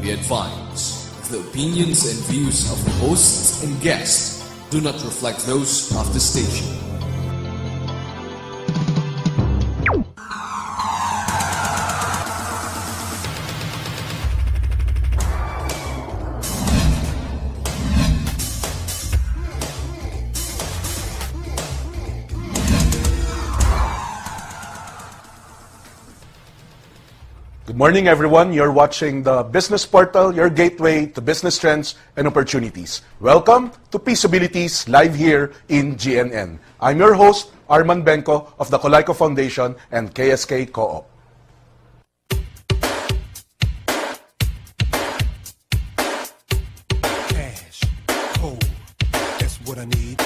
be advised, the opinions and views of the hosts and guests do not reflect those of the station. Good morning, everyone. You're watching the Business Portal, your gateway to business trends and opportunities. Welcome to Peaceabilities live here in GNN. I'm your host, Arman Benko of the Colayco Foundation and KSK Co-op. Cash, cold, that's what I need.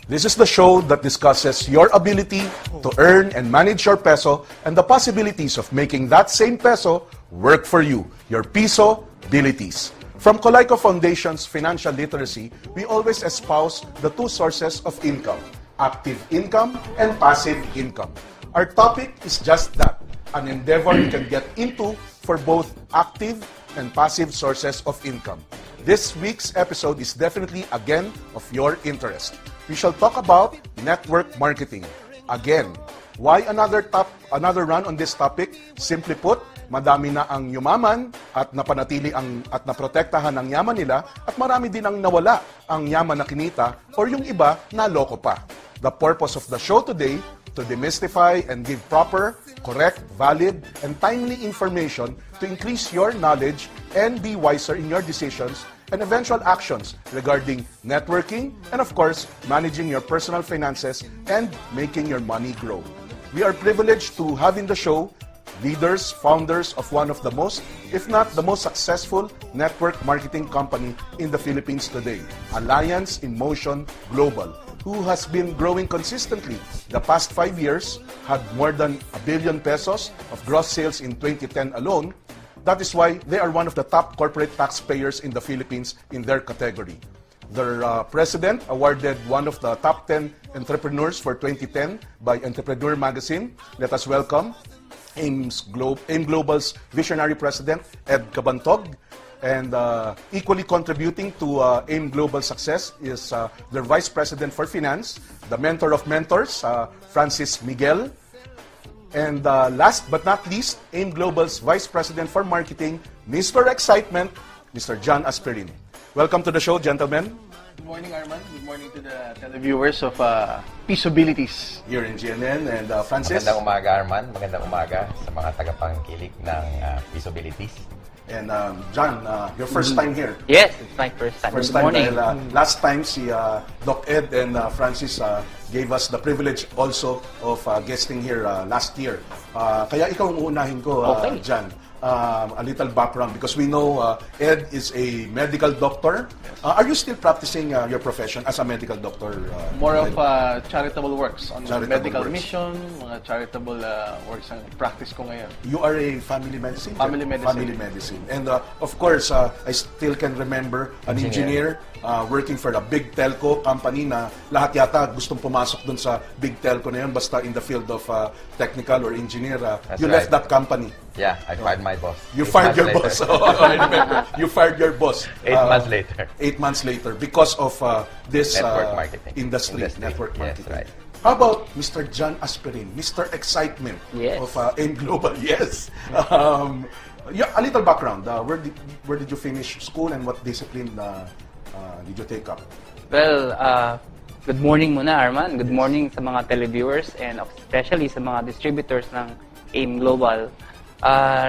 This is the show that discusses your ability to earn and manage your peso and the possibilities of making that same peso work for you, your piso-abilities. From Colayco Foundation's financial literacy, we always espouse the two sources of income, active income and passive income. Our topic is just that, an endeavor you can get into for both active and passive sources of income. This week's episode is definitely, again, of your interest. We shall talk about network marketing. Again, why another run on this topic? Simply put, madami na ang yumaman at napanatili at naprotektahan ang yaman nila at marami din ang nawala ang yaman na kinita or yung iba naloko pa. The purpose of the show today to demystify and give proper, correct, valid, and timely information to increase your knowledge and be wiser in your decisions and eventual actions regarding networking and, of course, managing your personal finances and making your money grow. We are privileged to have in the show leaders, founders of one of the most, if not the most successful network marketing company in the Philippines today, Alliance in Motion Global, who has been growing consistently. The past 5 years had more than 1 billion pesos of gross sales in 2010 alone. That is why they are one of the top corporate taxpayers in the Philippines in their category. Their president awarded one of the top 10 entrepreneurs for 2010 by Entrepreneur Magazine. Let us welcome AIM Global's visionary president, Ed Cabantog. And equally contributing to AIM Global's success is their vice president for finance, the mentor of mentors, Francis Miguel. And last but not least, AIM Global's Vice President for Marketing, Mr. Excitement, Mr. John Asperin. Welcome to the show, gentlemen. Good morning, Arman. Good morning to the televiewers of Peaceabilities. Here in GNN. And Francis. Magandang umaga, Arman. Magandang umaga sa mga tagapangkilik ng Peaceabilities. And John, your first time here. Yes, it's my first time. First Good time morning. dahil last time si Doc Ed and Francis gave us the privilege also of guesting here last year. Kaya ikaw ang uunahin ko, Okay. John. A little background because we know Ed is a medical doctor. Are you still practicing your profession as a medical doctor? More of charitable works on Charitable medical works. mission, mga charitable works ang practice ko ngayon. You are a family medicine? Family medicine. Family medicine. And of course, I still can remember an engineer working for a big telco company na lahat yata gustong pumasok dun sa big telco na yun basta in the field of technical or engineer. You right. left that company. Yeah, I fired my boss. You 8 fired months your later. boss. Oh, I remember. You fired your boss. 8 months later. 8 months later because of this Network marketing. industry, network Yes, marketing. right. How about Mr. John Asperin, Mr. Excitement Yes. of AIM Global? Yes. Yeah, a little background. Where did you finish school and what discipline did you take up? Well, good morning muna, Arman. Good morning sa mga televiewers and especially sa mga distributors ng AIM Global.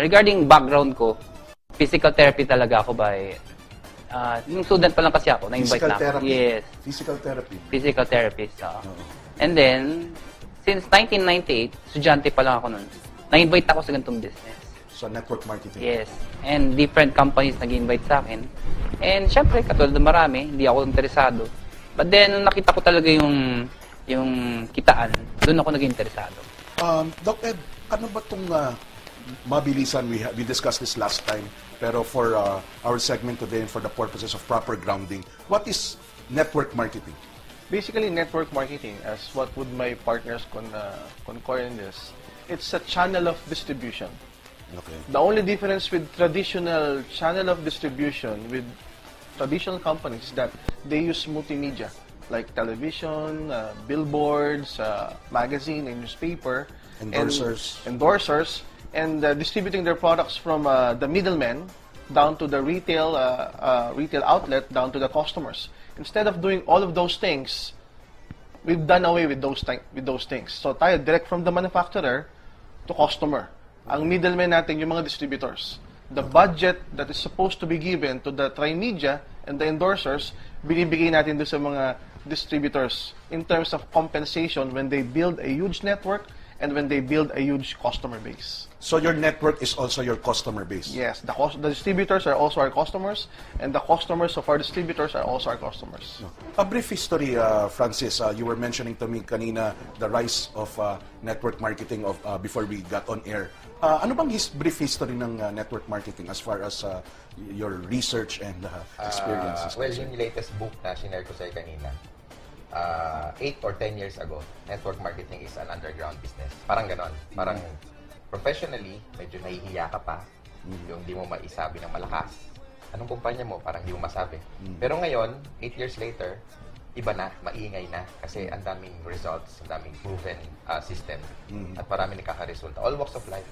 Regarding background ko, physical therapy talaga ako by... yung student pa lang kasi ako, na-invite Physical na ako. therapy. Yes, Physical therapy. physical therapist. And then, since 1998, estudyante pa lang ako nun, na-invite ako sa ganitong business. So, network marketing. Yes. And different companies nag-invite sa akin. And syempre, katulad ng marami, hindi ako interesado. But then, nung nakita ko talaga yung kitaan, doon ako naging interesado. Doc Ed, ano ba itong mabilisan? We discussed this last time, pero for our segment today and for the purposes of proper grounding, what is network marketing? Basically, network marketing, as what would my partners coin this, it's a channel of distribution. Okay. The only difference with traditional channel of distribution with traditional companies is that they use multimedia like television, billboards, magazine, and newspaper, endorsers, and distributing their products from the middlemen down to the retail outlet, down to the customers. Instead of doing all of those things, we've done away with those things. So tayo direct from the manufacturer to customer. Ang middlemen natin yung mga distributors. The budget that is supposed to be given to the Trimedia and the endorsers, binibigay natin doon sa mga distributors in terms of compensation when they build a huge network and when they build a huge customer base. So your network is also your customer base? Yes, the distributors are also our customers, and the customers of our distributors are also our customers. A brief history, Francis. You were mentioning to me kanina the rise of network marketing before we got on air. Ano bang brief history ng network marketing as far as your research and experiences? Well, yung latest book na sinare ko sa'yo kanina, 8 or 10 years ago, network marketing is an underground business. Parang ganon. Parang professionally, medyo nahihiya ka pa. Yung di mo maisabi ng malakas. Anong kumpanya mo? Parang di mo masabi. Pero ngayon, 8 years later, iba na, maingay na. Kasi ang daming results, ang daming proven system. At marami nakaka-resulta. All walks of life.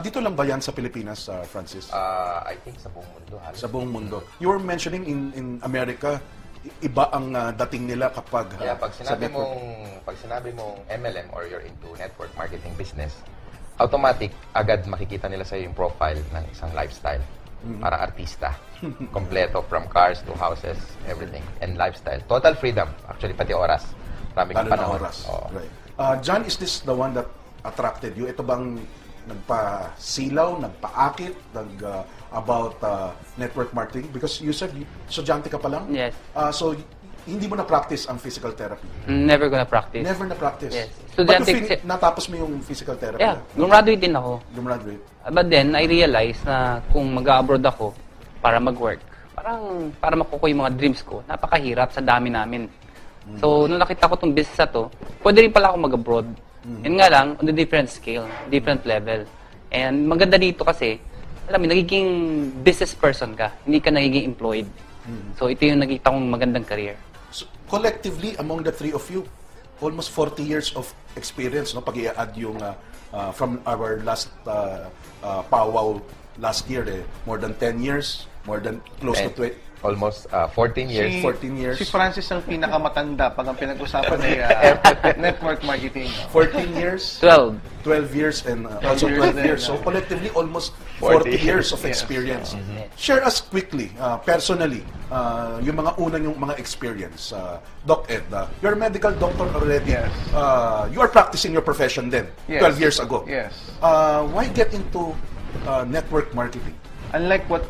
Dito lang ba yan sa Pilipinas, Francis? I think sa buong mundo. Halos. Sa buong mundo. You were mentioning in America, iba ang dating nila kapag yeah, pag sa network. pag sinabi mong MLM or you're into network marketing business, automatic agad makikita nila sa yung profile ng isang lifestyle. Parang artista. Kompleto from cars to houses, everything. And lifestyle. Total freedom. Actually, pati oras. Maraming Lalo na panahon. oras. Oo. Right. John, is this the one that attracted you? Ito bang nagpa-silaw, nagpa-akit, about network marketing? Because you said, estudyante ka pa lang? Yes. So, hindi mo na-practice ang physical therapy? Never gonna practice. Never na-practice? Yes. But Estudyante natapos mo yung physical therapy? Yeah, gumraduate din ako. Gumraduate? But then, I realized na kung mag-abroad ako para mag-work, parang para makukuha yung mga dreams ko, napakahirap sa dami namin. So, nung nakita ko itong business na to, pwede rin pala ako mag-abroad. Yun nga lang, on a different scale, different level. And maganda dito kasi, alam mo, nagiging business person ka, hindi ka nagiging employed. So, ito yung nakita kong magandang career. So, collectively, among the three of you, almost 40 years of experience, no? Pag i-add yung from our last powwow last year, more than 10 years, more than close to 20. Almost 14 years. 14 years. Si Francis ang pinakamatanda pag ang pinag-usapan ay network marketing. 14 years. 12. 12 years and also 12 years. So collectively, almost 40 years of experience. Share us quickly, personally, yung mga unang yung mga experience. Doc Ed, you're a medical doctor already. Yes. You are practicing your profession then, Yes. 12 years ago. Yes. Why get into network marketing? Unlike what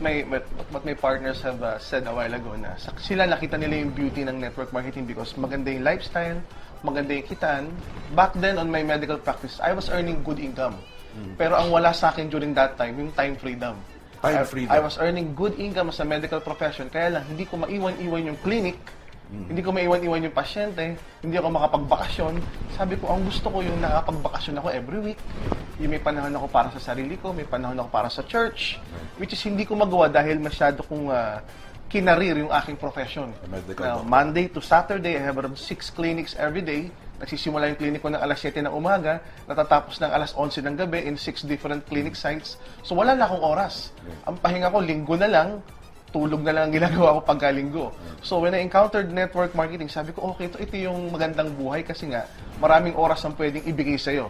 my partners have said a while ago, na sila nakita nila yung beauty ng network marketing because maganda yung lifestyle, maganda yung kitaan. Back then, on my medical practice, I was earning good income. Pero ang wala sa akin during that time, yung time freedom. Time freedom. I was earning good income as a medical profession, kaya lang, hindi ko maiwan-iwan yung clinic, hindi ko maiwan-iwan yung pasyente, hindi ako makapagbakasyon. Sabi ko, ang gusto ko yung nakapagbakasyon ako every week. Yung may panahon ako para sa sarili ko, may panahon ako para sa church, which is hindi ko magawa dahil masyado kong kinarir yung aking profession. Now, Monday to Saturday, I have around 6 clinics every day. Nagsisimula yung clinic ko ng alas 7 ng umaga, natatapos ng alas 11 ng gabi in 6 different clinic sites. So wala na akong oras. Ang pahinga ko, linggo na lang, tulog na lang ang ginagawa ko pagkalinggo. So when I encountered network marketing, sabi ko, okay, ito yung magandang buhay kasi nga, maraming oras ang pwedeng ibigay sa'yo.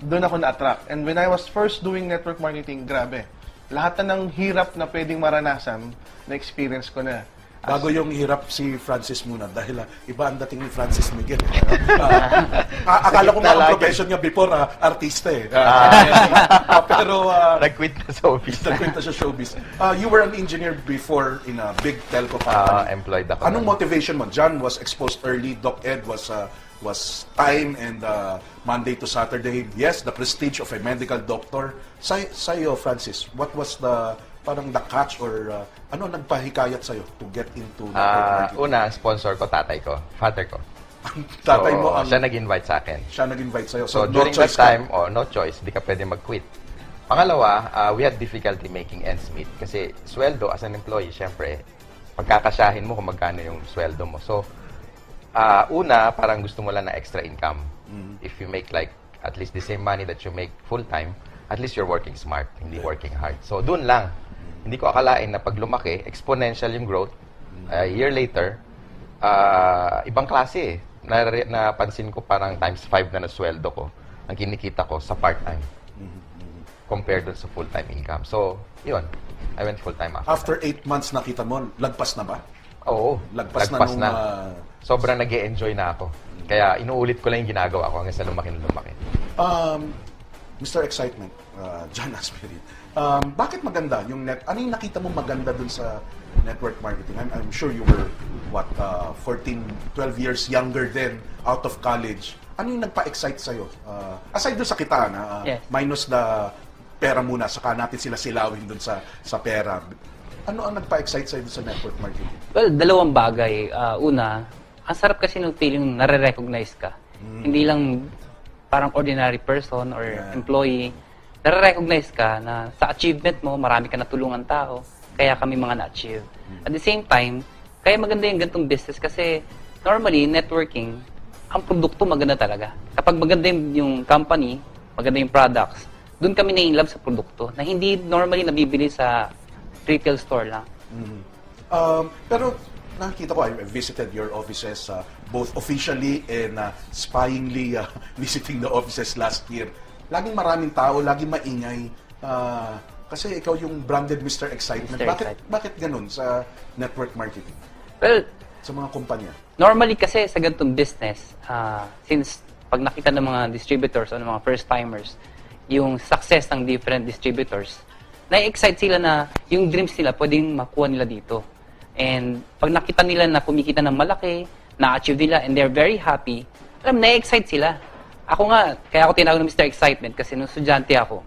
Doon ako na-attract. And when I was first doing network marketing, grabe. Lahat na ng hirap na pwedeng maranasan, na-experience ko na. Bago yung hirap si Francis muna dahil iba ang dating ni Francis Miguel. Akala ko nga ang profession niya before artista eh. Pero Nag-quit na sa office. nag-quit na siya showbiz. You were an engineer before in a big telco company. Employed ako. Anong motivation mo? John was exposed early. Doc Ed was time and Monday to Saturday. Yes, the prestige of a medical doctor. Sa'yo, Francis, what was the parang the catch or ano nagpahikayat sa'yo to get into network marketing? Una, sponsor ko, tatay ko, father ko. Tatay mo ang siya nag-invite sa akin. siya nag-invite sa'yo. So, no during that choice ka. time, no choice, di ka pwede mag-quit. Pangalawa, we had difficulty making ends meet kasi sweldo as an employee, syempre, pagkakasyahin mo kung magkano yung sweldo mo. So, una, parang gusto mo lang na extra income. If you make like at least the same money that you make full-time, at least you're working smart, hindi working hard. So, dun lang. Hindi ko akalain na pag lumaki, exponential yung growth. A year later, ibang klase eh. Napansin ko parang times 5 na sweldo ko ang kinikita ko sa part-time compared dun sa full-time income. So, yun. I went full-time After 8 months nakita mo, lagpas na ba? Oo. Lagpas na nung, sobrang nag-e-enjoy na ako. Kaya inuulit ko lang yung ginagawa ko hanggang sa lumaki na lumaki. Mr. Excitement, John Aspirin, bakit maganda yung ano yung nakita mo maganda dun sa network marketing? I'm sure you were, 14, 12 years younger then, out of college. Ano yung nagpa-excite sa'yo? Aside dun sa kita, Yes. minus the pera muna, saka natin sila silawin dun sa pera. Ano ang nagpa-excite sa'yo dun sa network marketing? Well, dalawang bagay. Una, ang sarap kasi ng feeling nare-recognize ka. Hindi lang parang ordinary person or employee. Nare-recognize ka na sa achievement mo, marami ka natulungan tao, kaya kami mga na-achieve. At the same time, kaya maganda yung ganitong business kasi normally, networking, ang produkto maganda talaga. Kapag maganda yung company, maganda yung products, doon kami na-inlove sa produkto na hindi normally nabibili sa retail store lang. Pero nakikita ko, I visited your offices both officially and spyingly visiting the offices last year. Laging maraming tao, laging maingay. Kasi ikaw yung branded Mr. Excitement. Mr. Excitement. Bakit ganun sa network marketing? Well, Sa mga kumpanya? normally kasi sa ganitong business, since pag nakita ng mga distributors o ng mga first-timers, yung success ng different distributors, na-excite sila na yung dreams nila pwedeng makuha nila dito. And pag nakita nila na kumikita ng malaki, na-achieve nila, and they're very happy, na-excite sila. Ako nga, kaya ako tinawag ng Mr. Excitement kasi nung estudyante ako,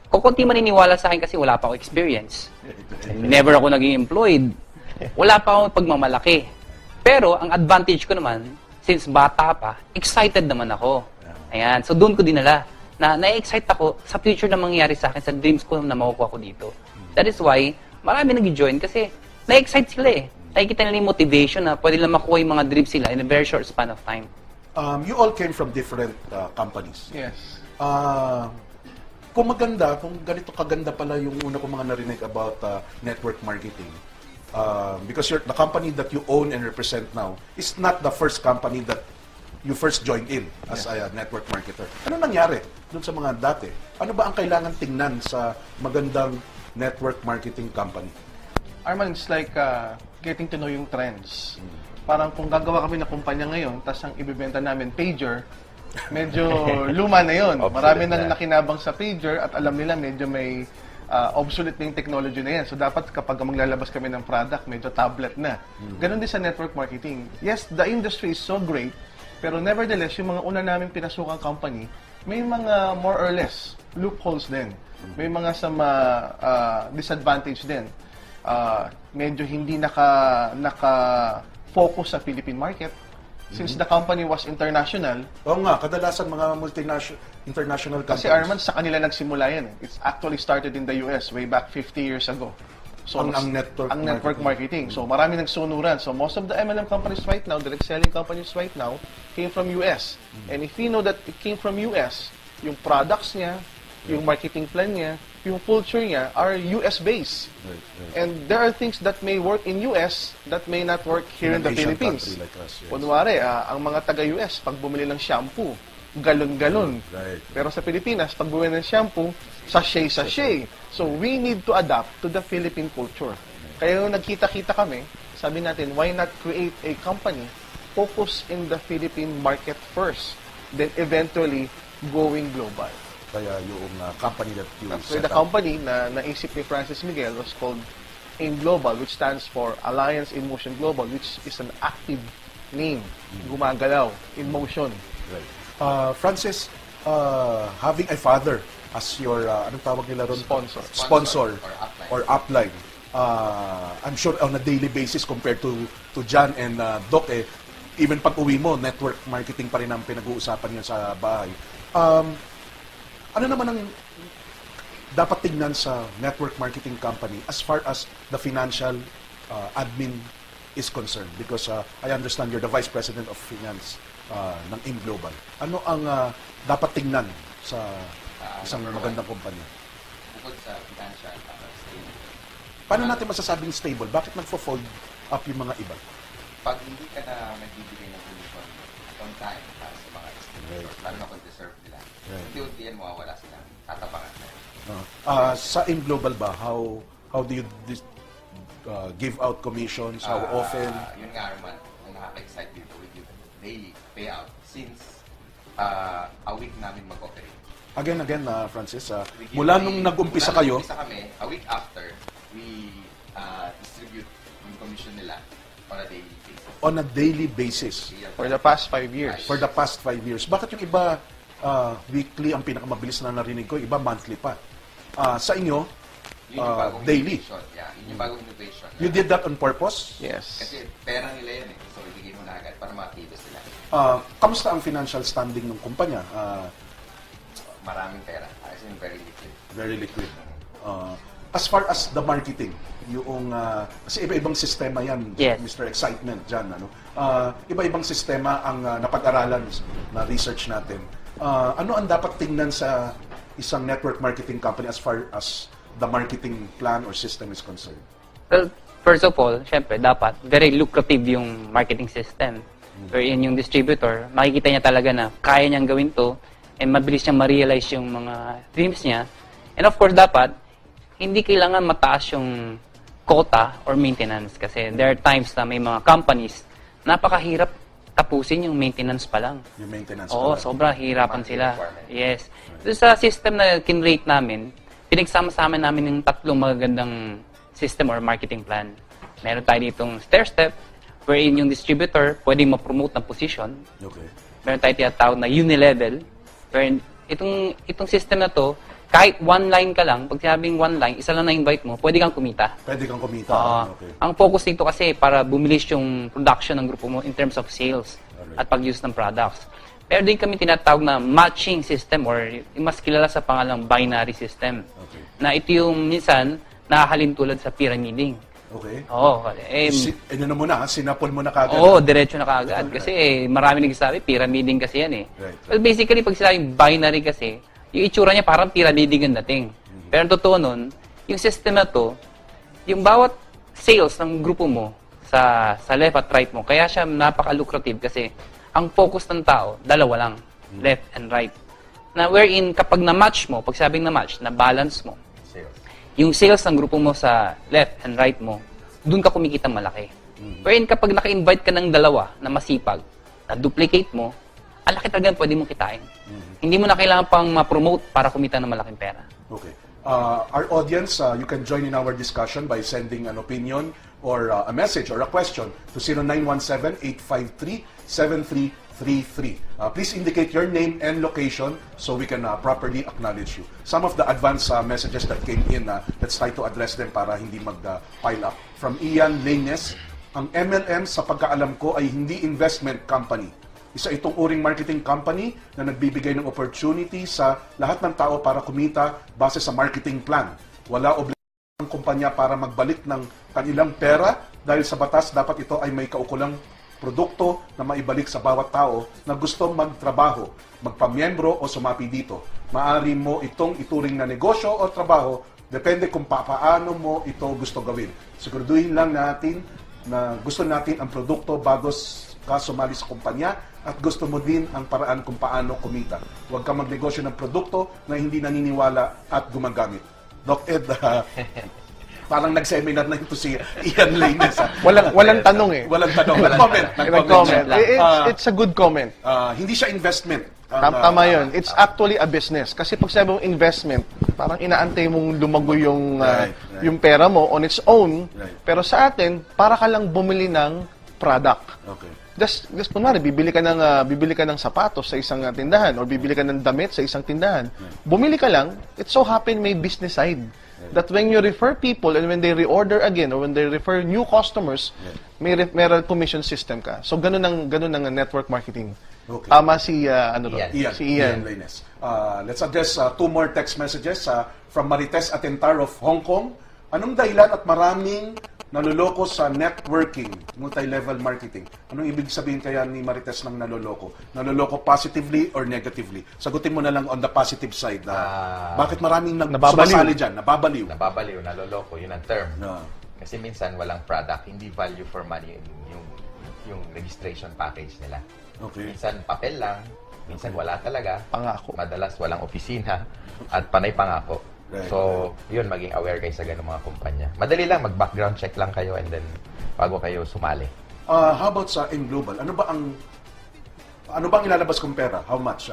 kukunti maniniwala sa akin kasi wala pa ako experience. Never ako naging employed. Wala pa akong pagmamalaki. Pero ang advantage ko naman, since bata pa, excited naman ako. Ayan. So doon ko dinala na na-excite ako sa future na mangyayari sa akin, sa dreams ko na makukuha ko dito. That is why marami nag-join kasi na-excite sila eh. Nakikita nila yung motivation na pwede lang makuha yung mga dreams sila in a very short span of time. You all came from different companies. Yes. Kung maganda, kung ganito kaganda pala yung una kong mga narinig about network marketing, because the company that you own and represent now is not the first company that you first joined in as a network marketer. Ano nangyari dun sa mga dati? Ano ba ang kailangan tingnan sa magandang network marketing company? Arman, it's like getting to know yung trends. Parang kung gagawa kami ng kumpanya ngayon, tas ang ibibenta namin pager, medyo luma na yun. Marami nang nakinabang sa pager at alam nila medyo may obsolete na yung technology na yan. So dapat kapag maglalabas kami ng product, medyo tablet na. Ganon din sa network marketing. Yes, the industry is so great, pero nevertheless, yung mga una namin pinasukang company, may mga more or less loopholes din. May mga disadvantage din. Medyo hindi naka-focus sa Philippine market. Since the company was international. Oo nga, kadalasan mga international companies. Kasi Arman, sa kanila nagsimula yan. It's actually started in the US way back 50 years ago. So, ang network marketing. So marami nagsunuran. So most of the MLM companies right now, direct selling companies right now, came from US. And if you know that it came from US, yung products niya, yung marketing plan niya, yung culture niya are US-based. And there are things that may work in US that may not work here in the Philippines. Like us, yes. Kunwari, ang mga taga-US, pag bumili ng shampoo, galon-galon. Right. Pero sa Pilipinas, pag bumili ng shampoo, sachet-sachet. So we need to adapt to the Philippine culture. Kaya nung nagkita-kita kami, sabi natin, why not create a company focus in the Philippine market first, then eventually going global. Kaya yung company that you So set the up. company na naisip ni Francis Miguel was called AIM Global, which stands for Alliance in Motion Global, which is an active name, gumagalaw, in motion. Right. Francis, having a father as your, anong tawag nila ron? Sponsor. Or upline. I'm sure on a daily basis compared to John and Doc, even pag uwi mo, network marketing pa rin ang pinag-uusapan niyo sa bahay. Ano naman ang dapat tignan sa network marketing company as far as the financial admin is concerned? Because I understand you're the Vice President of Finance ng AIM Global. Ano ang dapat tignan sa isang magandang kumpanya? Bukod sa financial, stable. Paano natin masasabing stable? Bakit nagfo-fold up yung mga iba? Pag hindi ka na nagbibigay ng commission on time para sa mga distributors, lalo na kung deserve nila, unti-unti yan mawawala sila. Tatapangan na. Sa AIM Global ba, how do you give out commissions? How often? Yun nga, Arman, ang nakaka-excite dito with you, daily payout since a week namin mag-operate. Again, Francis, We give mula daily- nung nag-umpisa mula kayo, nung nag-umpisa kami, a week after, we distribute yung commission nila on a daily basis. on a daily basis, For the past 5 years. for the past 5 years. Bakit yung iba weekly ang pinakamabilis na narinig ko, iba monthly pa? Sa inyo, Yun yung bagong daily. innovation. Yeah, yun yung bagong innovation. You did that on purpose? Yes. Kasi pera nila yan eh. So, ibigay mo na agad para makilos sila. Kamusta ang financial standing ng kumpanya? Maraming pera. As in, very liquid. Very liquid. As far as the marketing, yung kasi iba-ibang sistema yan, Yes. Mr. Excitement dyan, ano? Iba-ibang sistema ang napag-aralan na research natin. Ano ang dapat tingnan sa isang network marketing company as far as the marketing plan or system is concerned? Well, first of all, syempre, dapat very lucrative yung marketing system. Wherein yung distributor, makikita niya talaga na kaya niyang gawin to and mabilis niyang ma-realize yung mga dreams niya. And of course, dapat, hindi kailangan mataas yung quota or maintenance kasi there are times na may mga companies napakahirap tapusin yung maintenance pa lang. Yung maintenance Oo, pala. sobrang hirapan Monthly sila. requirement. Yes. Doon sa system na kinrate namin, pinagsama-sama namin yung tatlong magagandang system or marketing plan. Meron tayo ditong stair-step, wherein yung distributor pwedeng ma-promote ng position. Okay. Meron tayo tinatawag na uni-level, wherein itong system na to, kahit one line ka lang, pag sinabing one line, isa lang na-invite mo, pwede kang kumita. Pwede kang kumita. Okay. Ang focus dito kasi para bumilis yung production ng grupo mo in terms of sales at pag-use ng products. Pero din kami tinatawag na matching system or yung mas kilala sa pangalang binary system. Okay. Na ito yung minsan nakahalin tulad sa pyramiding. Okay. Oo. Ano na muna, sinapol mo na kagad. Oo, diretso na kaagad. Kasi marami nagsasabi, pyramiding kasi yan eh. Right. Well, basically, pag sinabing binary kasi, yung itsura niya parang pyramiding ang dating. Pero ang totoo nun, yung system na to, yung bawat sales ng grupo mo sa left at right mo, kaya siya napaka-lucrative kasi ang focus ng tao, dalawa lang, left and right. Na wherein kapag na-match mo, pag sabing na-match, na-balance mo, Sales. yung sales ng grupo mo sa left and right mo, doon ka kumikita malaki. Wherein kapag naka-invite ka ng dalawa na masipag, na duplicate mo, ang laki talaga pwede mong kitain. Hindi mo na kailangan pang ma-promote para kumita ng malaking pera. Okay. Our audience, you can join in our discussion by sending an opinion or a message or a question to 0917-853-7333. Please indicate your name and location so we can properly acknowledge you. Some of the advanced messages that came in, let's try to address them para hindi mag-pile up. From Ian Lanes, ang MLM sa pagkaalam ko ay hindi investment company. Isa itong uring marketing company na nagbibigay ng opportunity sa lahat ng tao para kumita base sa marketing plan. Wala obligasyon ng kumpanya para magbalik ng kanilang pera dahil sa batas dapat ito ay may kaukulang produkto na maibalik sa bawat tao na gusto magtrabaho, magpamiyembro o sumapi dito. Maari mo itong ituring na negosyo o trabaho, depende kung paano mo ito gusto gawin. Siguraduhin lang natin na gusto natin ang produkto bago ka sumali sa kumpanya at gusto mo din ang paraan kung paano kumita. Huwag ka magnegosyo ng produkto na hindi naniniwala at gumagamit. Doc Ed, parang nag-seminar na ito si Ian Lainez. Walang tanong eh. Walang tanong. Nag-comment. Nag-comment. It's a good comment. Hindi siya investment. Tama yun. It's actually a business. Kasi pag sabi mong investment, parang inaantay mong lumago yung, Right. yung pera mo on its own. Right. Pero sa atin, para ka lang bumili ng product. Okay. Just kunwari, bibili ka ng sapatos sa isang tindahan or bibili ka ng damit sa isang tindahan. Bumili ka lang, it so happen may business side. that when you refer people and when they reorder again or when they refer new customers, may commission system ka. So ganun ang network marketing. Okay. Tama si ano to? Ian. Si Ian. Lainez. Let's address two more text messages from Marites Atentar of Hong Kong. Anong dahilan at maraming naloloko sa networking, multi-level marketing? Anong ibig sabihin kaya ni Marites ng naloloko? Naloloko positively or negatively? Sagutin mo na lang on the positive side. Bakit maraming sumasali dyan? Nababaliw. Nababaliw, naloloko, yun ang term. No. Kasi minsan walang product, hindi value for money yung registration package nila. Okay. Minsan papel lang, minsan wala talaga. Pangako. Madalas walang opisina at panay pangako. Right. So, yun, maging aware kayo sa ganung mga kumpanya. Madali lang, mag-background check lang kayo and then bago kayo sumali. How about sa In Global? Ano ba ang ilalabas kong pera? How much?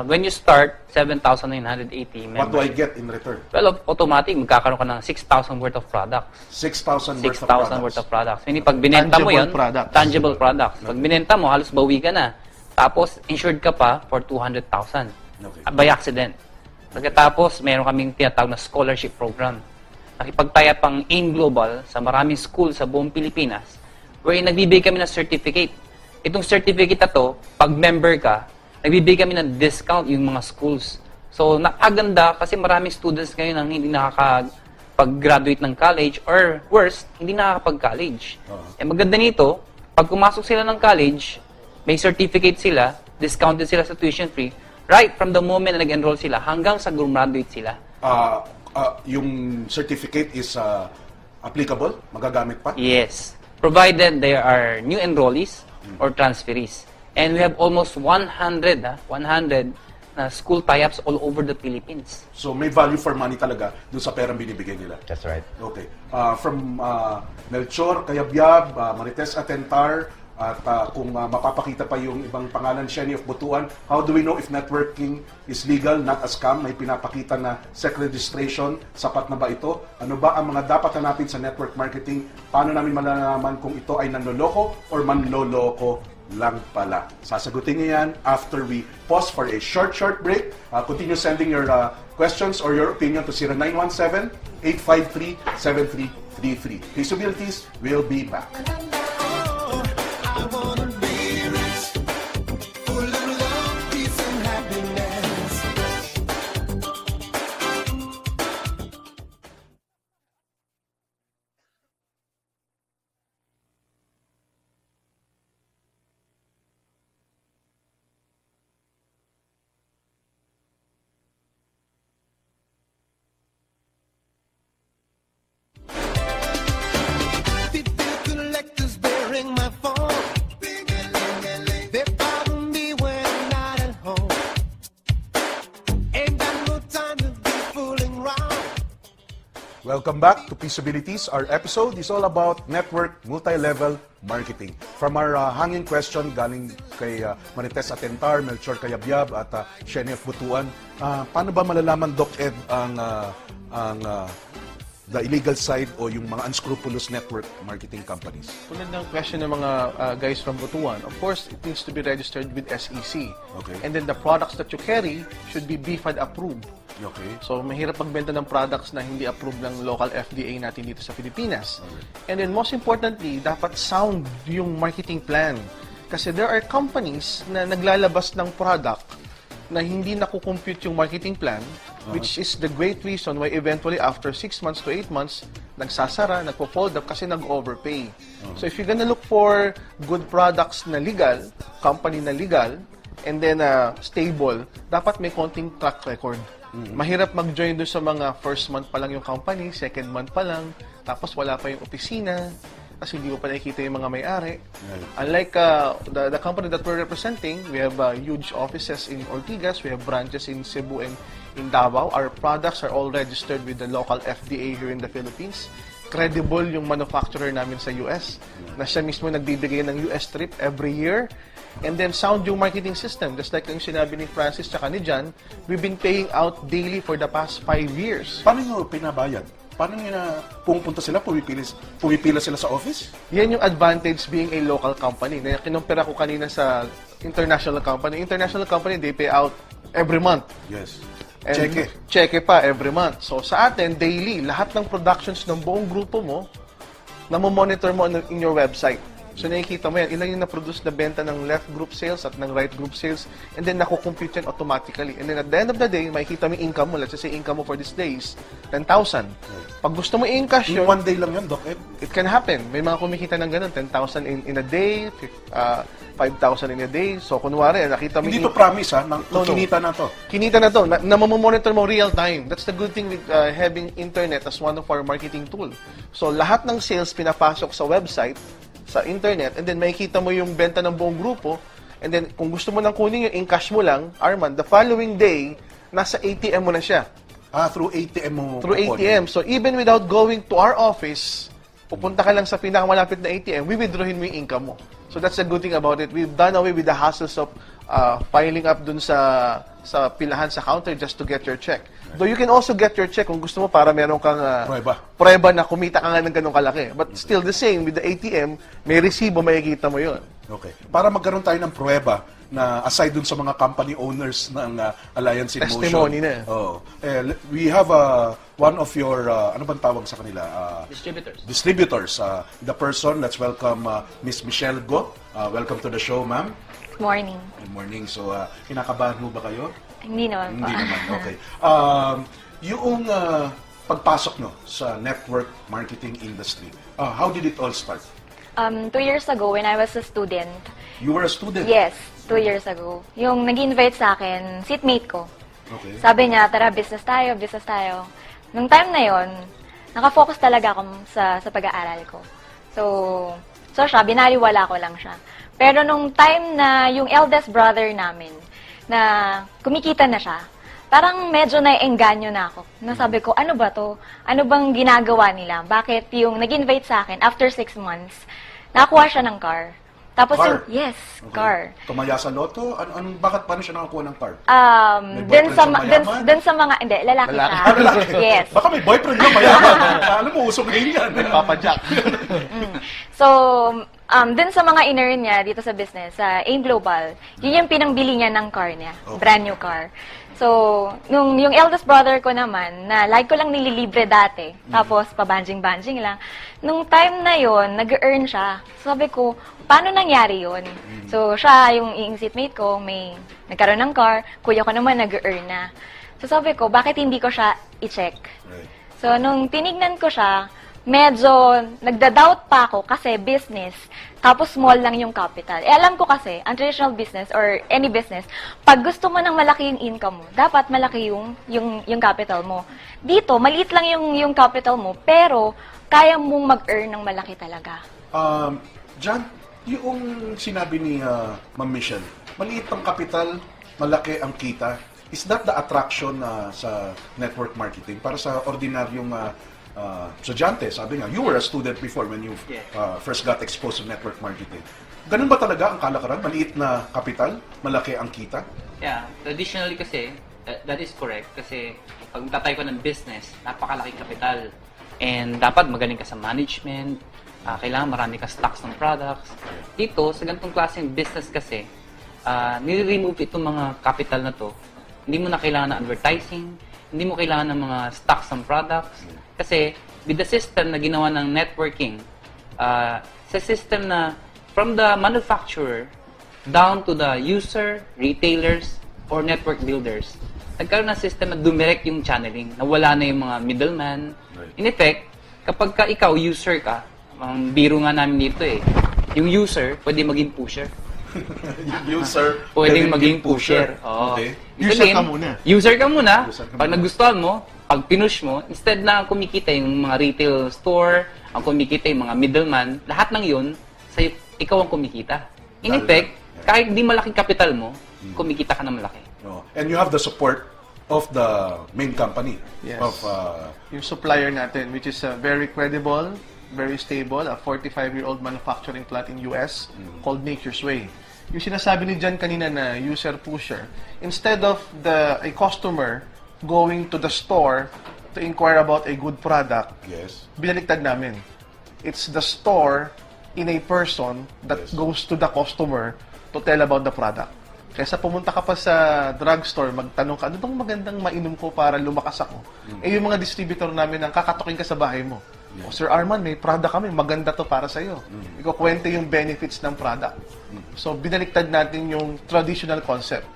When you start, 7,980 members. What do I get in return? Well, automatic, magkakaroon ka ng 6,000 worth of products. 6,000 worth of 6,000 products. worth of products. Hindi, pag binenta mo Tangible yun, products. tangible products. Pag binenta mo, halos bawi ka na. Tapos, insured ka pa for 200,000 Okay. by accident. Pagkatapos, meron kaming tinatawag na scholarship program. Nakipagtaya pang AIM Global sa maraming school sa buong Pilipinas wherein nagbibigay kami ng certificate. Itong certificate na to, pag member ka, nagbibigay kami ng discount yung mga schools. So, nakaganda kasi maraming students ngayon ang hindi nakakapag-graduate ng college or worse, hindi nakakapag-college. Maganda nito, pag pumasok sila ng college, may certificate sila, discounted sila sa tuition free, right from the moment na nag-enroll sila hanggang sa graduate sila. Yung certificate is applicable? Magagamit pa? Yes. Provided there are new enrollees or transferees. And we have almost 100 na school tie-ups all over the Philippines. So may value for money talaga dun sa perang binibigay nila. That's right. Okay. From Melchor Cayabyab, Marites Atentar, at kung mapapakita pa yung ibang pangalan, Sheni of Butuan, how do we know if networking is legal, not a scam? May pinapakita na SEC registration, sapat na ba ito? Ano ba ang mga dapat hanapin sa network marketing? Paano namin malalaman kung ito ay nanloloko or manloloko lang pala? Sasagutin niyo yan after we pause for a short break. Continue sending your questions or your opinion to 0917-853-7333. Feasibilities will be back. Welcome back to Feasibilities. Our episode is all about network multi-level marketing. From our hanging question galing kay Marites Atentar, Melchor Cayabyab at Sheni of Butuan, paano ba malalaman, Doc Ed, the illegal side o yung mga unscrupulous network marketing companies? Tulad ng question ng mga guys from Butuan, of course, it needs to be registered with SEC. Okay. And then the products that you carry should be BFAD approved. Okay. So, mahirap magbenta ng products na hindi approved ng local FDA natin dito sa Pilipinas. And then, most importantly, dapat sound yung marketing plan. Kasi there are companies na naglalabas ng product na hindi nakukompute yung marketing plan, which is the great reason why eventually after 6 months to 8 months, nagsasara, nagpo-fold up kasi nag-overpay. So, if you're gonna look for good products na legal, company na legal, and then stable, dapat may konting track record. Mahirap mag-join doon sa mga first month pa lang yung company, second month pa lang, tapos wala pa yung opisina, kasi hindi mo pa nakikita yung mga may-ari. Unlike the company that we're representing, we have huge offices in Ortigas, we have branches in Cebu and in Davao. Our products are all registered with the local FDA here in the Philippines. Credible yung manufacturer namin sa US, na siya mismo nagbibigay ng US trip every year. And then sound yung marketing system. Just like yung sinabi ni Francis tsaka ni John, we've been paying out daily for the past 5 years. Paano nyo pinabayad? Paano nyo na pumunta sila, pumipila sila sa office? Yan yung advantage being a local company. Na kinumpira ko kanina sa international company. International company, they pay out every month. Yes. And Cheque. Cheque pa every month. So sa atin, daily, lahat ng productions ng buong grupo mo, monitor mo in your website. So nakikita mo yan, ilan yung na-produce na benta ng left group sales at ng right group sales, and then nakukompute yan automatically. And then at the end of the day, makikita mo yung income mo. Let's just say income mo for this day is 10,000. Pag gusto mo i-encash In yun, one day lang yan, Doc Ed. it can happen. May mga kumikita ng ganun, 10,000 in a day, 5,000 in a day. So kunwari, nakita mo Hindi yung to promise, ha? Nang, No, no. kinita na to. kinita na to, na mamomonitor mo real time. That's the good thing with having internet as one of our marketing tool. So lahat ng sales pinapasok sa website, sa internet, and then makikita mo yung benta ng buong grupo, and then kung gusto mo nang kunin yung in-cash mo lang, Arman, the following day, nasa ATM mo na siya. Through ATM mo. Through kukunin. ATM. So even without going to our office, pupunta ka lang sa pinakamalapit na ATM, withdrawin mo yung income mo. So that's the good thing about it. We've done away with the hassles of piling up dun sa pilahan sa counter just to get your check. Though you can also get your check kung gusto mo para meron kang prueba na kumita ka nga ng ganong kalaki. But still the same, with the ATM, may resibo, makikita mo yun. Okay. Para magkaroon tayo ng prueba na aside dun sa mga company owners ng Alliance in Motion. Testimony na. Oh. We have one of your, ano bang tawag sa kanila? Distributors. Distributors. The person, let's welcome Miss Michelle Go. Welcome to the show, ma'am. Good morning. Good morning. So, kinakabahan mo ba kayo? Hindi naman po. Hindi naman, okay. Yung pagpasok nyo sa network marketing industry, how did it all start? 2 years ago, when I was a student, You were a student? yes, 2 years ago, yung nag-invite sa akin, seatmate ko. Okay. Sabi niya, tara, business tayo. Nung time na yon, nakafocus talaga ako sa pag-aaral ko. So siya, binaliwala ko lang siya. Pero nung time na yung eldest brother namin, na kumikita na siya, parang medyo naiengganyo na ako. Nasabi ko, ano ba to? Ano bang ginagawa nila? Bakit yung nag-invite sa akin, after 6 months, nakakuha siya ng car. Tapos Car? yung, yes, car. Tumaya sa loto? Bakit paano siya nakakuha ng car? May Dun boyfriend sa, siyang dun, mayaman? dun sa mga, hindi, lalaki siya. Lalaki? Yes. Baka may boyfriend na mayaman. Alam mo, usok ngayon yan. Papa Jack. So, dun sa mga in-earn niya dito sa business, sa AIM Global, yun yung pinangbili niya ng car niya. Okay. Brand new car. So, yung eldest brother ko naman, na like ko lang nililibre dati, tapos pabanjing-banjing lang, nung time na yon nag-earn siya. Sabi ko, paano nangyari yon? So, siya, yung seatmate ko, may nagkaroon ng car, kuya ko naman nag-earn na. So, sabi ko, bakit hindi ko siya i-check? Right. So, nung tinignan ko siya, medyo nagda-doubt pa ako kasi business, tapos small lang yung capital. Alam ko kasi, ang traditional business or any business, pag gusto mo ng malaki yung income mo, dapat malaki yung capital mo. Dito, maliit lang yung capital mo, pero kaya mong mag-earn ng malaki talaga. John, yung sinabi ni Ma'am Michelle, maliit ang kapital, malaki ang kita. Is that the attraction sa network marketing? Para sa ordinaryong estudyante, sabi nga, you were a student before when you first got exposed to network marketing. Ganun ba talaga ang kalakaran? Maliit na kapital, malaki ang kita? Yeah, traditionally kasi, that is correct. Kasi pag tatay ko ng business, napakalaking kapital. And dapat magaling ka sa management, kailangan marami ka stocks ng products. Dito, sa ganitong klaseng business kasi, nire-remove itong mga capital na to. Hindi mo na kailangan ng advertising, hindi mo kailangan ng mga stocks ng products. Kasi, with the system na ginawa ng networking, sa system na from the manufacturer down to the user, retailers, or network builders, nagkaroon ng system na dumirect yung channeling, na wala na yung mga middleman. In effect, kapag ka ikaw, user ka, ang biro nga namin dito yung user, pwede maging pusher. Yung user, Pwedeng maging pusher. Oo. Okay. User ka muna. User ka muna. User ka Pag muna. nagustuhan mo, pag pinush mo, instead na kumikita yung mga retail store, ang kumikita yung mga middleman, lahat ng yun, sa'yo, ikaw ang kumikita. In Dahil effect, lang, kahit di malaking kapital mo, kumikita ka na malaki. No. And you have the support of the main company. Yes. Of, Yung supplier natin, which is very credible, very stable, a 45-year-old manufacturing plant in US called Nature's Way. Yung sinasabi ni John kanina na user-pusher, instead of a customer going to the store to inquire about a good product, yes. binaliktad namin. It's the store in a person that Yes. goes to the customer to tell about the product. Kaysa pumunta ka pa sa drugstore, magtanong ka, ano bang magandang mainom ko para lumakas ako? Eh, yung mga distributor namin ang kakatukin ka sa bahay mo. O, Sir Arman, may product kami, maganda to para sa'yo. Ikukwente yung benefits ng product. So, binaliktad natin yung traditional concept,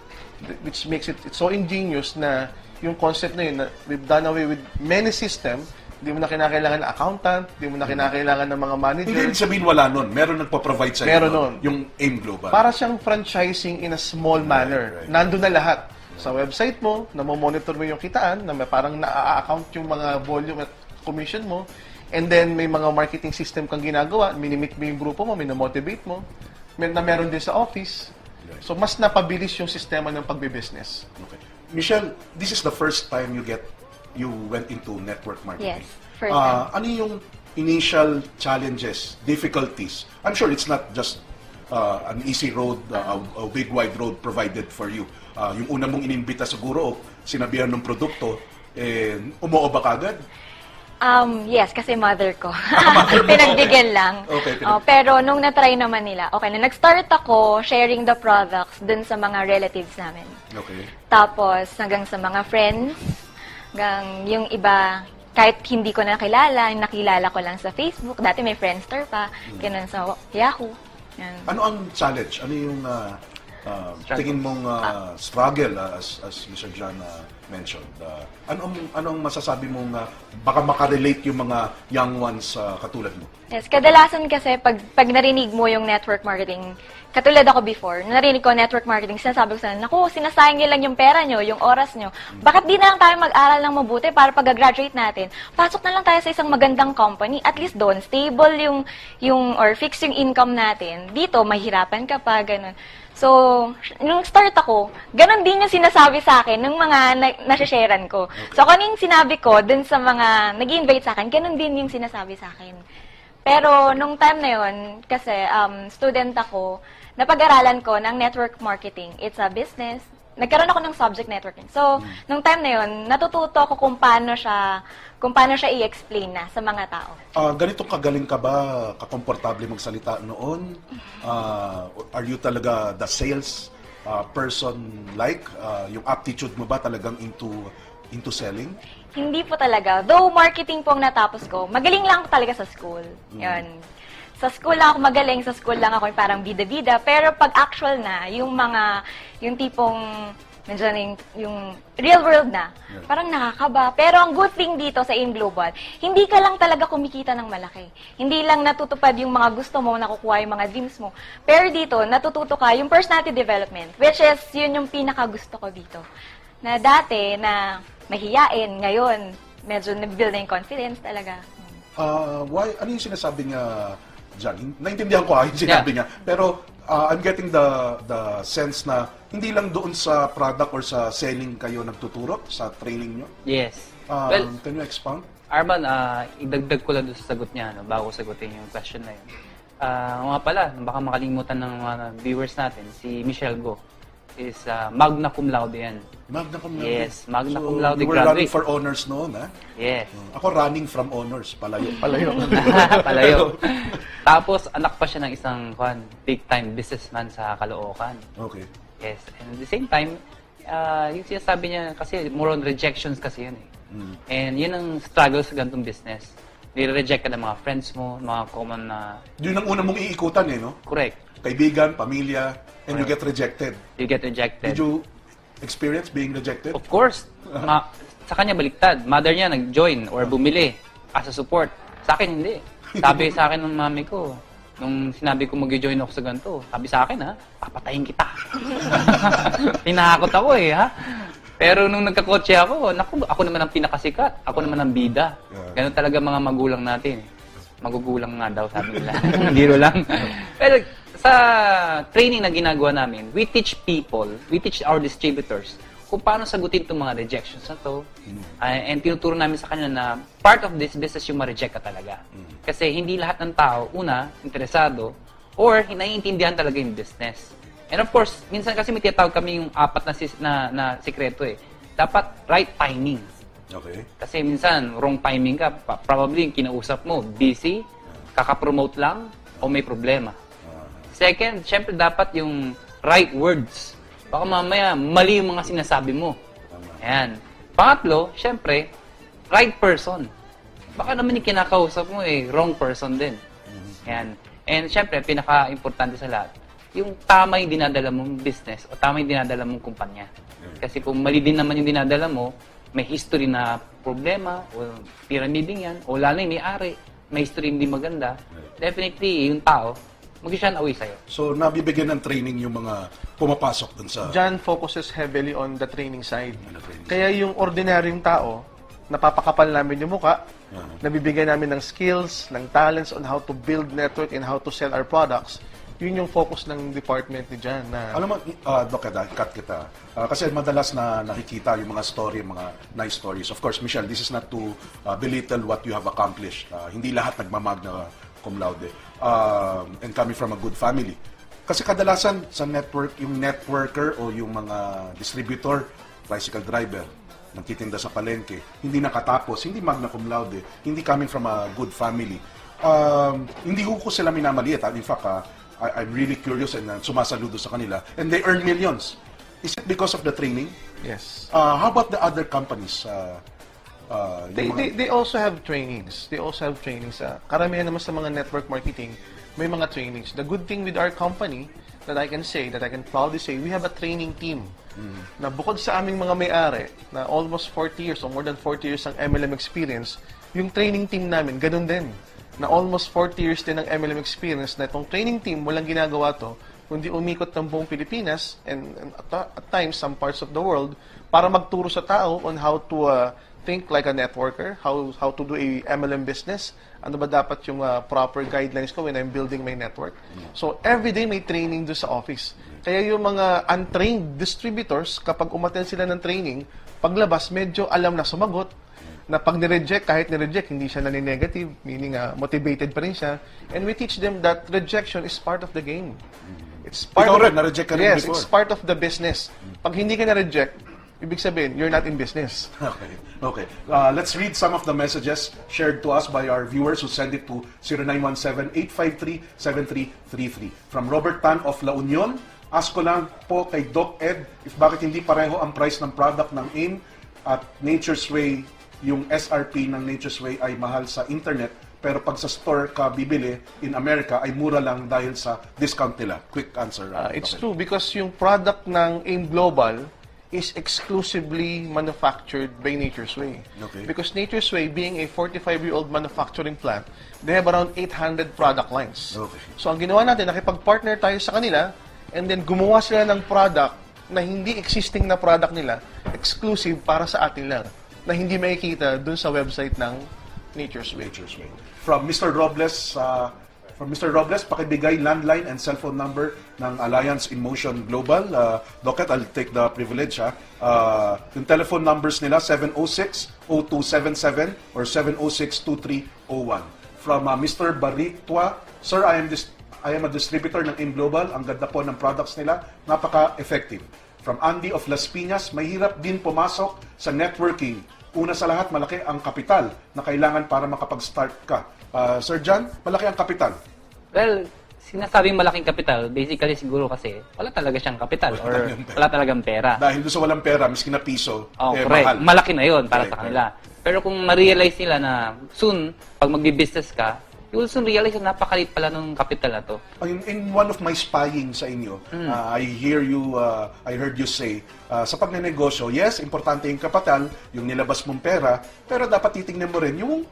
which makes it's so ingenious na yung concept na yun, na we've done away with many systems. Hindi mo na kinakailangan ng accountant, hindi mo na kinakailangan ng mga manager. Hindi sabihin wala nun. Meron nagpa-provide sa'yo. Meron nun. Yung AIM Global. Para siyang franchising in a small manner. Nandun na lahat. Sa website mo, monitor mo yung kitaan, na parang na-account yung mga volume at commission mo, and then may mga marketing system kang ginagawa, minimit mo yung grupo mo, minomotivate mo, na meron din sa office. So, mas napabilis yung sistema ng pagbe-business. Okay. Michelle, this is the first time you went into network marketing. Yes, first time. Ano yung initial challenges, difficulties? I'm sure it's not just an easy road, a big wide road provided for you. Yung una mong inimbita siguro, sinabihan ng produkto, umuo ba kagad? Yes, kasi mother ko. Pinagbigyan lang. Okay, pero nung na-try naman nila, okay na. Nag-start ako sharing the products dun sa mga relatives namin. Okay. Tapos hanggang sa mga friends, hanggang yung iba, kahit hindi ko nakilala ko lang sa Facebook. Dati may Friendster pa, ganun sa Yahoo. Yan. Ano ang challenge? Ano yung tingin mong struggle as Mr. John mentioned? Ano ang masasabi mong baka makarelate yung mga young ones katulad mo? Yes, kadalasan kasi pag narinig mo yung network marketing, katulad ako before, narinig ko network marketing, sinasabi ko sa naku, sinasayang niyo lang yung pera nyo, yung oras nyo. Bakit di na lang tayo mag-aral ng mabuti para pag-graduate natin? Pasok na lang tayo sa isang magandang company, at least doon, stable or fixed yung income natin. Dito, mahirapan ka pa, ganun. So, nung start ako, ganun din yung sinasabi sa akin ng mga nasasharean ko. So, kung ano yung sinabi ko dun sa mga nag-invite sa akin, ganun din yung sinasabi sa akin. Pero, nung time na yun, kasi student ako, napag-aralan ko ng network marketing. It's a business. Nagkaroon ako ng subject networking. So, nung time na yun, natututo ako kung paano siya i-explain na sa mga tao. Ganito kagaling ka ba, kakomportable magsalita noon? Are you talaga the sales person like? Yung aptitude mo ba talagang into selling? Hindi po talaga. Though marketing po ang natapos ko, magaling lang ako talaga sa school. Yun. Sa school lang ako magaling, sa school lang ako parang bida-bida. Pero pag actual na, yung tipong, medyo yung real world na, parang nakakaba. Pero ang good thing dito sa AIM Global, hindi ka lang talaga kumikita ng malaki. Hindi lang natutupad yung mga gusto mo, nakukuha yung mga dreams mo. Pero dito, natututo ka yung personality development, which is yun yung pinaka-gusto ko dito. Na dati, na mahiyain, ngayon, medyo nag-build na yung confidence talaga. Why? Ano yung sinasabi niya, John? Naintindihan ko yung sinabi niya. Pero I'm getting the sense na hindi lang doon sa product or sa selling kayo nagtuturo sa training nyo? Yes. Can you expound? Arman, idagdag ko lang doon sa sagot niya, bago sagutin yung question na yun. Nga pala, baka makalimutan ng mga viewers natin, si Michelle Go is magna cum laude yan. Magna cum laude? Yes, magna cum laude you were graduate. running for honors noon, ha? Yes. Ako running from honors, palayo. Palayo. Tapos, anak pa siya ng isang big-time businessman sa Caloocan. Okay. Yes, and at the same time, yung sinasabi niya, kasi more on rejections kasi yun eh. And yun ang struggle sa ganitong business. Nire-reject ka ng mga friends mo, mga common na... Yun ang una mong iikutan eh, no? Correct. Kaibigan, pamilya, and you get rejected. You get rejected. Did you experience being rejected? Of course. Sa kanya baliktad. Mother niya nag-join or bumili as a support. Sa akin, hindi. Sabi sa akin ng mami ko, nung sinabi ko mag-join ako sa ganito, sabi sa akin, papatayin kita. Tinakot ako ha. Pero nung nagkakotse ako, ako naman ang pinakasikat. Ako naman ang bida. Ganun talaga mga magulang natin. Magugulang nga daw, sabi nila. Biro lang. Pero sa training na ginagawa namin, we teach our distributors kung paano sagutin itong mga rejections na to. And tinuturo namin sa kanila na part of this business yung ma-reject ka talaga. Kasi hindi lahat ng tao, una, interesado, or naiintindihan talaga yung business. And of course, minsan kasi may tinatawag kami yung apat na sikreto eh. Dapat right timing. Okay. Kasi minsan, wrong timing ka. Probably yung kinausap mo, busy, kakapromote lang, o may problema. Second, syempre dapat yung right words. Baka mamaya, mali yung mga sinasabi mo. Ayan. Pangatlo, syempre, right person. Baka naman yung kinakausap mo wrong person din. Ayan. And syempre, pinaka-importante sa lahat, yung tama yung dinadala mong business o tama yung dinadala mong kumpanya. Kasi kung mali din naman yung dinadala mo, may history na problema o pyramiding yan, o lalo yung may-ari, may history hindi maganda, definitely yung tao, mag-shun away sa'yo. So, nabibigyan ng training yung mga pumapasok dun sa... John focuses heavily on the training side. Kaya yung ordinaryong tao, napapakapal namin yung muka, nabibigyan namin ng skills, ng talents on how to build network and how to sell our products. Yun yung focus ng department ni John. Na... Alam mo, Doc, cut kita. Kasi madalas na nakikita yung mga story, yung mga nice stories. Of course, Michelle, this is not to belittle what you have accomplished. Hindi lahat nagmamagna cum laude. And coming from a good family. Kasi kadalasan sa network, yung networker o yung mga distributor, bicycle driver, nagtitinda sa palengke, hindi nakatapos, hindi magna cum laude, hindi coming from a good family. Hindi ko sila minamaliit. In fact, I'm really curious and sumasaludo sa kanila. And they earn millions. Is it because of the training? Yes. How about the other companies? They also have trainings. They also have trainings. Karamihan naman sa mga network marketing, may mga trainings. The good thing with our company that I can proudly say, we have a training team na bukod sa aming mga may-ari na almost 40 years or more than 40 years ang MLM experience, yung training team namin, ganun din. Na almost 40 years din ng MLM experience na itong training team, walang ginagawa to, kundi umikot ng buong Pilipinas and at times some parts of the world para magturo sa tao on how to think like a networker, how to do a MLM business, ano ba dapat yung proper guidelines ko when I'm building my network. So every day may training doon sa office. Kaya yung mga untrained distributors, kapag umattend sila ng training, paglabas medyo alam na sumagot, na pag nireject, kahit nireject, hindi siya nani-negative, meaning motivated pa rin siya. And we teach them that rejection is part of the game. It's part Ikaw of rin, na-reject ka rin yes, before. it's part of the business. Pag hindi ka na-reject, ibig sabihin, you're not in business. Okay. Let's read some of the messages shared to us by our viewers who send it to 0917-853-7333. From Robert Tan of La Union, ask ko lang po kay Doc Ed if bakit hindi pareho ang price ng product ng AIM at Nature's Way. Yung SRP ng Nature's Way ay mahal sa internet, pero pag sa store ka bibili in America ay mura lang dahil sa discount nila. Quick answer. It's true because yung product ng AIM Global is exclusively manufactured by Nature's Way. Okay. Because Nature's Way, being a 45-year-old manufacturing plant, they have around 800 product lines. Okay. So ang ginawa natin, nakipag-partner tayo sa kanila and then gumawa sila ng product na hindi existing na product nila, exclusive para sa atin lang, na hindi makikita dun sa website ng Nature's Way. From Mr. Robles, pakibigay landline and cellphone number ng Alliance in Motion Global. Docket, I'll take the privilege. Yung telephone numbers nila, 706-0277 or 706-2301. From Mr. Baritwa, Sir, I am a distributor ng AIM Global. Ang ganda po ng products nila. Napaka-effective. From Andy of Las Piñas, mahirap din pumasok sa networking. Una sa lahat, malaki ang kapital na kailangan para makapag-start ka. Sir John, malaki ang kapital. Well, sinasabing malaking kapital, basically siguro kasi wala talaga siyang kapital or wala talagang pera. Dahil doon sa walang pera, miskin na piso, Correct. mahal. Malaki na yon para sa kanila. Pero kung ma-realize nila na soon, pag magbi-business ka, you will soon realize na napakalit pala ng capital na to. In one of my spying sa inyo, I heard you say, sa pagnenegosyo, yes, importante yung kapital, yung nilabas mong pera, pero dapat titingnan mo rin yung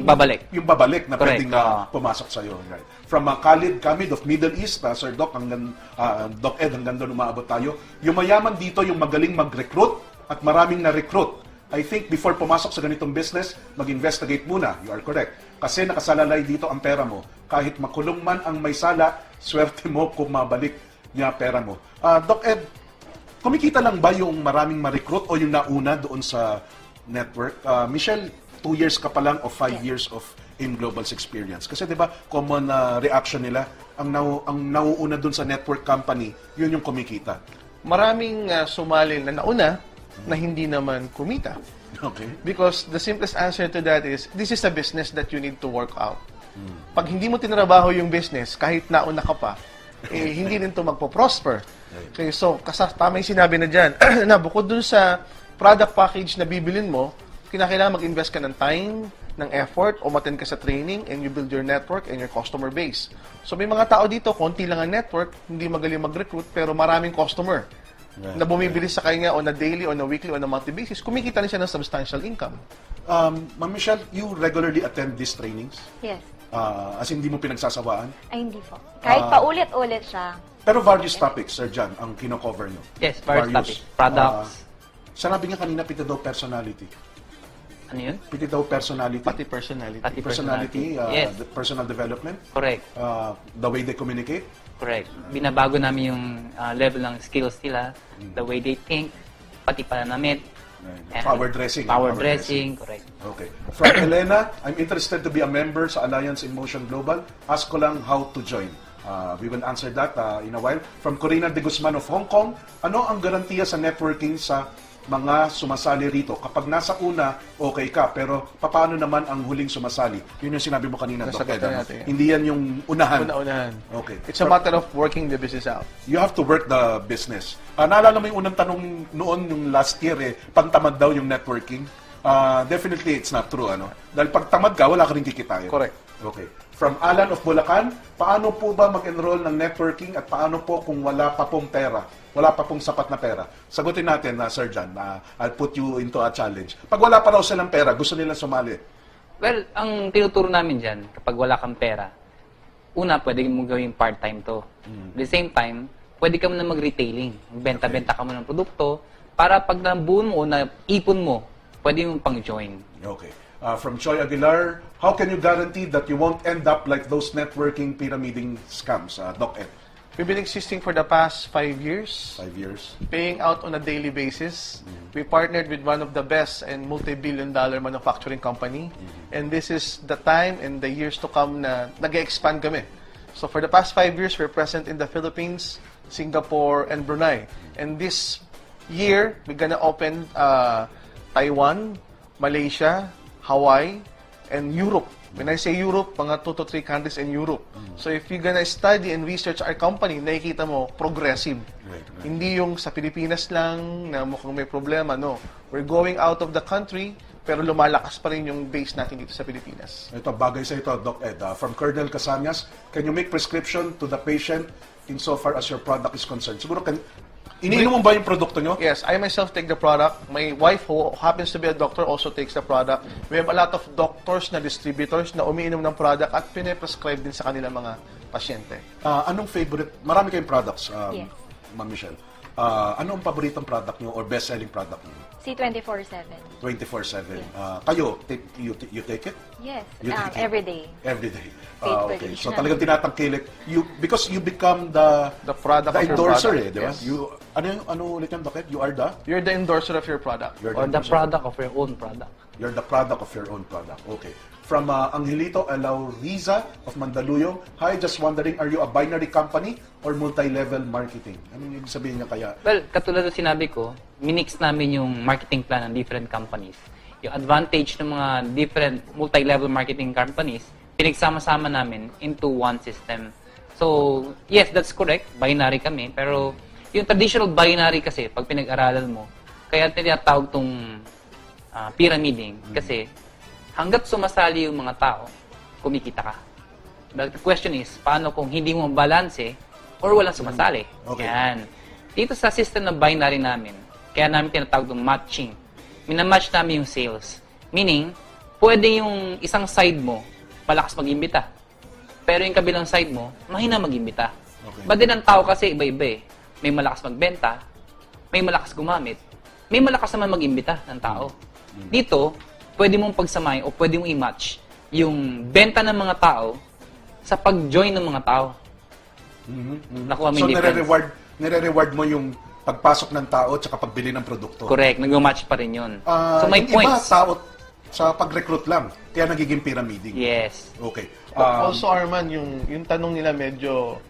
babalik. Yung babalik na Correct. pwedeng pumasok sa iyo. Right. From Khalid Kamid of Middle East, Sir Doc, Doc Ed, hanggang doon umabot tayo. Yung mayaman dito, yung magaling mag-recruit at maraming na-recruit. I think before pumasok sa ganitong business, mag-investigate muna. You are correct. Kasi nakasalalay dito ang pera mo. Kahit makulong man ang may sala, swerte mo kung mabalik niya pera mo. Doc Ed, kumikita lang ba yung maraming ma-recruit o yung nauna doon sa network? Michelle, 2 years ka pa lang o 5 years of AIM Global's experience? Kasi 'di ba, common reaction nila, ang nauuna doon sa network company, yun yung kumikita. Maraming sumali na nauna na hindi naman kumita. Okay. Because the simplest answer to that is, this is a business that you need to work out. Pag hindi mo tinrabaho yung business, kahit nauna ka pa, hindi rin to magpo-prosper. Okay, so, tama yung sinabi na dyan, na bukod dun sa product package na bibilin mo, kinakailangan mag-invest ka ng time, ng effort, o matin ka sa training, and you build your network and your customer base. So, may mga tao dito, konti lang ang network, hindi magaling mag-recruit, pero maraming customer na bumibili sa kanya on a daily, on a weekly, on a monthly basis. Kumikita rin siya ng substantial income. Ma'am Michelle, you regularly attend these trainings? Yes. As in, hindi mo pinagsasawaan? Ay, hindi po. Kahit paulit-ulit siya. Pero various topics, Sir John, ang kino-cover nyo. Yes, various topics. Products. Sanabi niya kanina, piti daw personality. Ano yun? Piti daw personality. Pati personality. Pati Personality, Yes. the personal development, Correct. the way they communicate. Correct. Binabago namin yung level ng skills nila, the way they think, pati pananamit. and Power dressing. Power dressing, correct. Okay. From Elena, I'm interested to be a member sa Alliance in Motion Global. Ask ko lang how to join. We will answer that in a while. From Corina de Guzman of Hong Kong, ano ang garantiya sa networking sa mga sumasali rito? Kapag nasa una, okay ka. Pero paano naman ang huling sumasali? Yun yung sinabi mo kanina, Doc Nasagot Ed. na natin. Hindi yan yung unahan. Una-unahan. Okay. It's a matter of working the business out. You have to work the business. Naalala mo yung unang tanong noon, yung last year, pantamad daw yung networking. Definitely, it's not true. Dahil pag tamad ka, wala ka rin kikitain. Correct. Okay. From Alan of Bulacan, paano po ba mag-enroll ng networking at paano po kung wala pa pong pera? Wala pa pong sapat na pera. Sagutin natin, Sir John. I'll put you into a challenge. Pag wala pa raw silang pera, gusto nilang sumali. Well, ang tinuturo namin dyan, kapag wala kang pera, una, pwede mo gawing part-time to. At the same time, pwede ka mo na mag-retailing. Benta-benta ka mo ng produkto para pag nabuon mo o na-ipon mo, pwede mo pang-join. Okay. From Choi Aguilar, how can you guarantee that you won't end up like those networking pyramiding scams, Doc Ed? We've been existing for the past 5 years. 5 years. Paying out on a daily basis. We partnered with one of the best and multi-billion-dollar manufacturing company. And this is the time and the years to come na nag-expand kami. So for the past 5 years, we're present in the Philippines, Singapore, and Brunei. And this year, we're gonna open Taiwan, Malaysia, Hawaii, and Europe. When I say Europe, mga 2 to 3 countries in Europe. So if you're gonna study and research our company, nakikita mo, progressive. Right. Hindi yung sa Pilipinas lang na mukhang may problema, no. We're going out of the country, pero lumalakas pa rin yung base natin dito sa Pilipinas. Ito, bagay sa ito, Doc Ed. From Colonel Casanyas, can you make prescription to the patient insofar as your product is concerned? Siguro, iniinom mo ba yung produkto nyo? Yes, I myself take the product. My wife, who happens to be a doctor, also takes the product. We have a lot of doctors na distributors na umiinom ng product at pine-prescribe din sa kanilang mga pasyente. Anong favorite? Marami kayong products, Yes. Ma'am Michelle. Ano ang paboritong product nyo or best-selling product nyo? C24/7. 24/7. Kayo, you take it? Yes. You take it? Every day. Every day. Faithfully. Okay. So talagang tinatangkilik. Because you become the product of your endorser, product. di ba? Yes. Ano ulit yung Doc Ed? You are the? You're the endorser of your product. You're Or the endorser. product of your own product. You're the product of your own product. Okay. From Angelito Alauriza of Mandaluyong, hi, just wondering, are you a binary company or multi-level marketing? Anong ibig sabihin niya kaya? Well, katulad ng sinabi ko, minix namin yung marketing plan ng different companies. Yung advantage ng mga different multi-level marketing companies, pinagsama-sama namin into one system. So, yes, that's correct. Binary kami. Pero yung traditional binary kasi, pag pinag-aralan mo, kaya tinatawag tong pyramiding. Kasi hanggat sumasali yung mga tao, kumikita ka. But the question is, paano kung hindi mo balanse or walang sumasali? Okay. Yan. Dito sa system ng binary namin, kaya namin tinatawag itong matching. Minamatch namin yung sales. Meaning, pwede yung isang side mo, malakas mag-imbita. Pero yung kabilang side mo, mahina mag-imbita. Okay. But din ang tao kasi iba-iba eh. May malakas magbenta, may malakas gumamit, may malakas naman mag-imbita ng tao. Dito, pwede mong pagsamahin o pwede mong i-match yung benta ng mga tao sa pag-join ng mga tao. Nakuha mo So, yung difference. nire-reward mo yung pagpasok ng tao at saka pagbili ng produkto. Correct, nag-match pa rin yun. So may yung points. iba, tao sa pag-recruit lang, kaya nagiging pyramiding. Yes. Okay. But also, Arman, yung tanong nila medyo,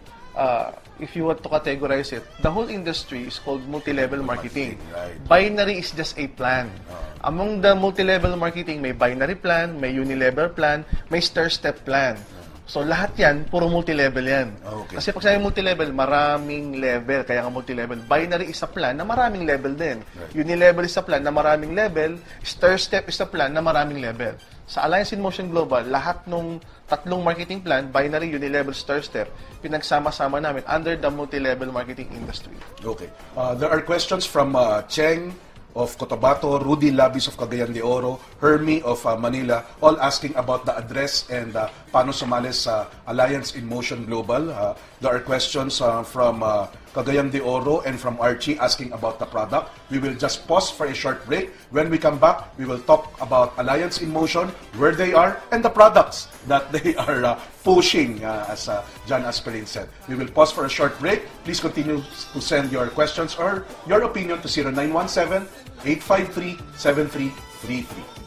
if you want to categorize it, the whole industry is called multi-level marketing. Right. Binary is just a plan. Among the multi-level marketing, may binary plan, may unilevel plan, may stair-step plan. So lahat yan, puro multi-level yan. Okay. Kasi pag sabi multi-level, maraming level. Kaya nga multi-level. Binary is a plan na maraming level din. Unilevel is a plan na maraming level. Stair-step is a plan na maraming level. Sa Alliance in Motion Global, lahat ng tatlong marketing plan, binary, unilevel, stair-step, pinagsama-sama namin under the multi-level marketing industry. Okay. There are questions from Cheng of Cotabato, Rudy Labis of Cagayan de Oro, Hermie of Manila, all asking about the address and paano sumali sa Alliance in Motion Global. There are questions from Cagayan de Oro and from Archie asking about the product. We will just pause for a short break. When we come back, we will talk about Alliance in Motion, where they are, and the products that they are pushing, as John Asperin said. We will pause for a short break. Please continue to send your questions or your opinion to 0917-853-7333.